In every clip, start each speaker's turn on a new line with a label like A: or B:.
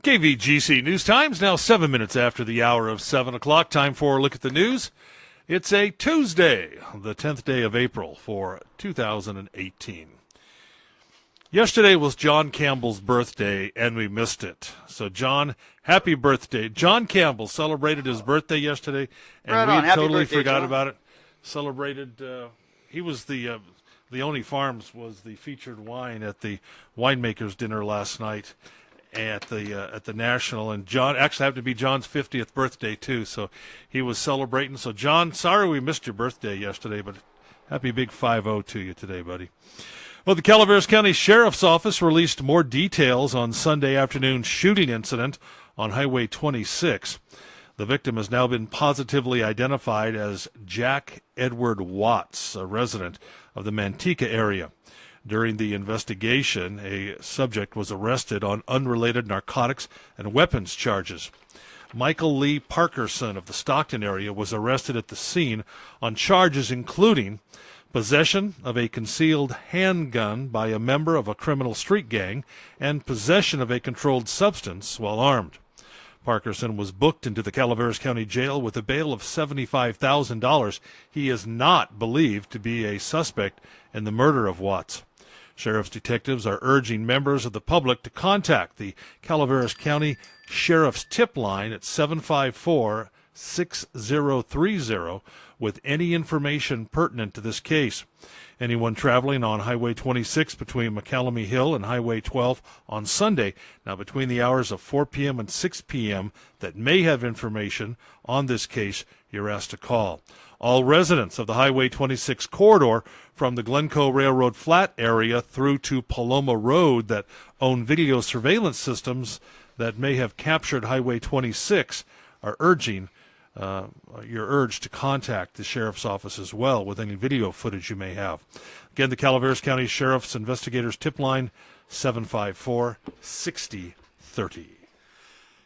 A: KVGC News Times, now 7 minutes after the hour of 7 o'clock. Time for a look at the news. It's a Tuesday, the 10th day of April for 2018. Yesterday was John Campbell's birthday, and we missed it. So, John, happy birthday. John Campbell celebrated his birthday yesterday, and we totally forgot about it. Celebrated, he was the Only Farms was the featured wine at the winemakers dinner last night at the National, and John actually happened to be John's 50th birthday too, so he was celebrating. So John, sorry we missed your birthday yesterday, but happy big 5-0 to you today, buddy. Well, the Calaveras County Sheriff's Office released more details on Sunday afternoon's shooting incident on Highway 26. The victim has now been positively identified as Jack Edward Watts, a resident of the Manteca area. During the investigation, a subject was arrested on unrelated narcotics and weapons charges. Michael Lee Parkerson of the Stockton area was arrested at the scene on charges including possession of a concealed handgun by a member of a criminal street gang and possession of a controlled substance while armed. Parkerson was booked into the Calaveras County Jail with a bail of $75,000. He is not believed to be a suspect in the murder of Watts. Sheriff's detectives are urging members of the public to contact the Calaveras County Sheriff's Tip Line at 754-6030 with any information pertinent to this case. Anyone traveling on Highway 26 between McCallamy Hill and Highway 12 on Sunday, now between the hours of 4 p.m. and 6 p.m., that may have information on this case, you're asked to call. All residents of the Highway 26 corridor from the Glencoe Railroad Flat area through to Paloma Road that own video surveillance systems that may have captured Highway 26 are you're urged to contact the Sheriff's Office as well with any video footage you may have. Again, the Calaveras County Sheriff's Investigators Tip Line, 754-6030.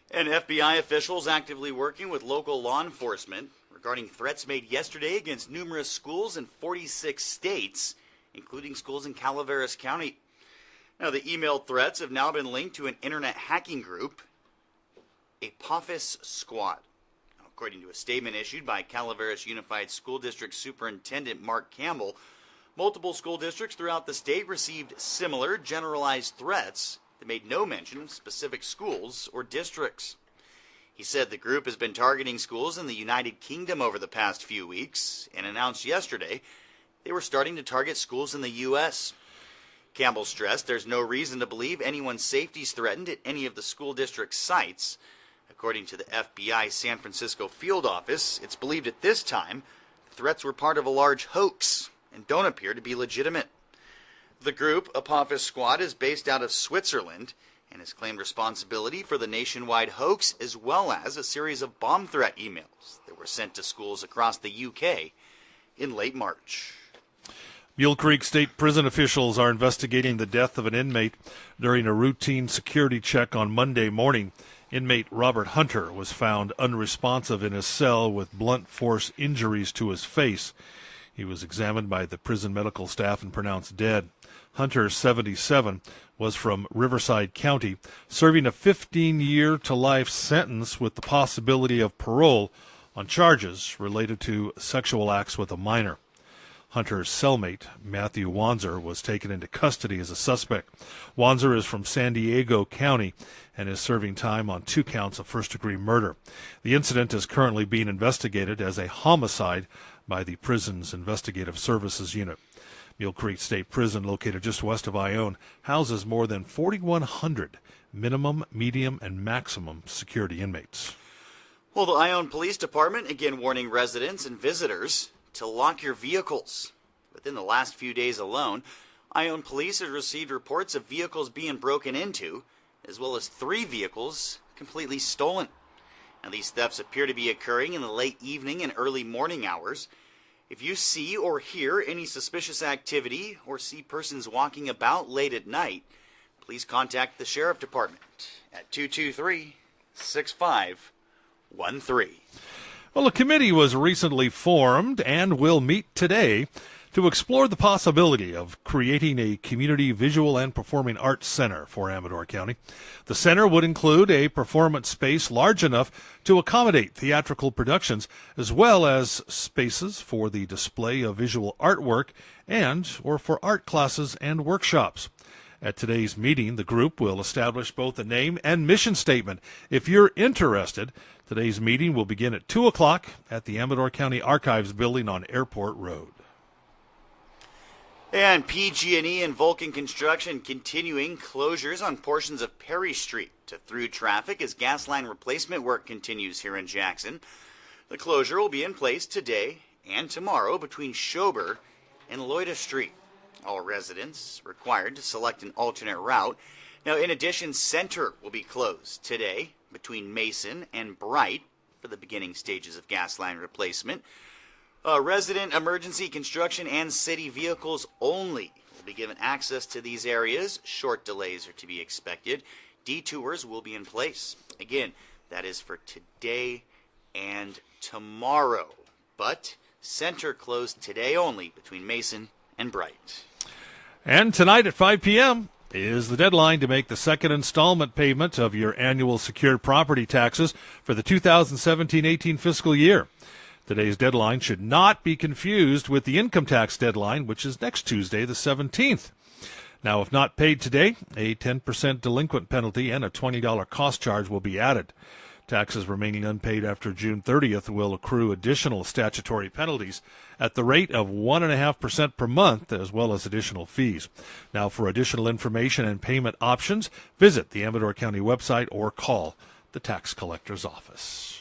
B: And FBI officials actively working with local law enforcement regarding threats made yesterday against numerous schools in 46 states, including schools in Calaveras County. Now, the emailed threats have now been linked to an internet hacking group, Apophis Squad. According to a statement issued by Calaveras Unified School District Superintendent Mark Campbell, multiple school districts throughout the state received similar generalized threats that made no mention of specific schools or districts. He said the group has been targeting schools in the United Kingdom over the past few weeks and announced yesterday they were starting to target schools in the U.S. Campbell stressed there's no reason to believe anyone's safety is threatened at any of the school district's sites. According to the FBI San Francisco field office, it's believed at this time the threats were part of a large hoax and don't appear to be legitimate. The group, Apophis Squad, is based out of Switzerland and has claimed responsibility for the nationwide hoax as well as a series of bomb threat emails that were sent to schools across the UK in late March.
A: Mule Creek State Prison officials are investigating the death of an inmate during a routine security check on Monday morning. Inmate Robert Hunter was found unresponsive in his cell with blunt force injuries to his face. He was examined by the prison medical staff and pronounced dead. Hunter, 77, was from Riverside County, serving a 15-year-to-life sentence with the possibility of parole on charges related to sexual acts with a minor. Hunter's cellmate, Matthew Wanzer, was taken into custody as a suspect. Wanzer is from San Diego County and is serving time on 2 counts of first-degree murder. The incident is currently being investigated as a homicide by the prison's investigative services unit. Mule Creek State Prison, located just west of Ione, houses more than 4,100 minimum, medium, and maximum security inmates.
B: Well, the Ione Police Department again warning residents and visitors to lock your vehicles. Within the last few days alone, Ione Police has received reports of vehicles being broken into, as well as 3 vehicles completely stolen. Now, these thefts appear to be occurring in the late evening and early morning hours. If you see or hear any suspicious activity or see persons walking about late at night, please contact the Sheriff Department at 223-6513. Well,
A: a committee was recently formed and will meet today to explore the possibility of creating a community visual and performing arts center for Amador County. The center would include a performance space large enough to accommodate theatrical productions, as well as spaces for the display of visual artwork or for art classes and workshops. At today's meeting, the group will establish both a name and mission statement. If you're interested, today's meeting will begin at 2 o'clock at the Amador County Archives building on Airport Road.
B: And PG&E and Vulcan Construction continuing closures on portions of Perry Street to through traffic as gas line replacement work continues here in Jackson. The closure will be in place today and tomorrow between Schober and Loida Street. All residents required to select an alternate route. Now, in addition, Center will be closed today between Mason and Bright for the beginning stages of gas line replacement. Resident emergency construction and city vehicles only will be given access to these areas. Short delays are to be expected. Detours will be in place. Again, that is for today and tomorrow. But Center closed today only between Mason and Bright.
A: And tonight at 5 p.m. is the deadline to make the second installment payment of your annual secured property taxes for the 2017-18 fiscal year. Today's deadline should not be confused with the income tax deadline, which is next Tuesday, the 17th. Now, if not paid today, a 10% delinquent penalty and a $20 cost charge will be added. Taxes remaining unpaid after June 30th will accrue additional statutory penalties at the rate of 1.5% per month, as well as additional fees. Now, for additional information and payment options, visit the Amador County website or call the tax collector's office.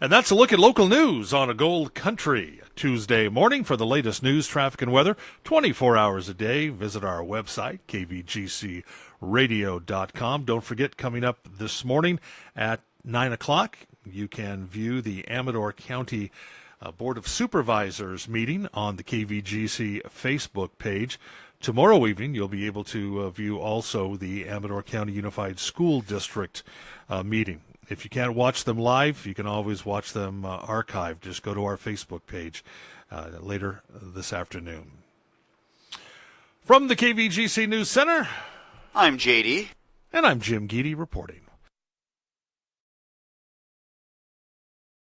A: And that's a look at local news on a Gold Country Tuesday morning. For the latest news, traffic, and weather, 24 hours a day, visit our website, kvgcradio.com. Don't forget, coming up this morning at 9 o'clock, you can view the Amador County Board of Supervisors meeting on the KVGC Facebook page. Tomorrow evening, you'll be able to view also the Amador County Unified School District meeting. If you can't watch them live, you can always watch them archived. Just go to our Facebook page later this afternoon. From the KVGC News Center,
B: I'm JD.
A: And I'm Jim Geedy reporting.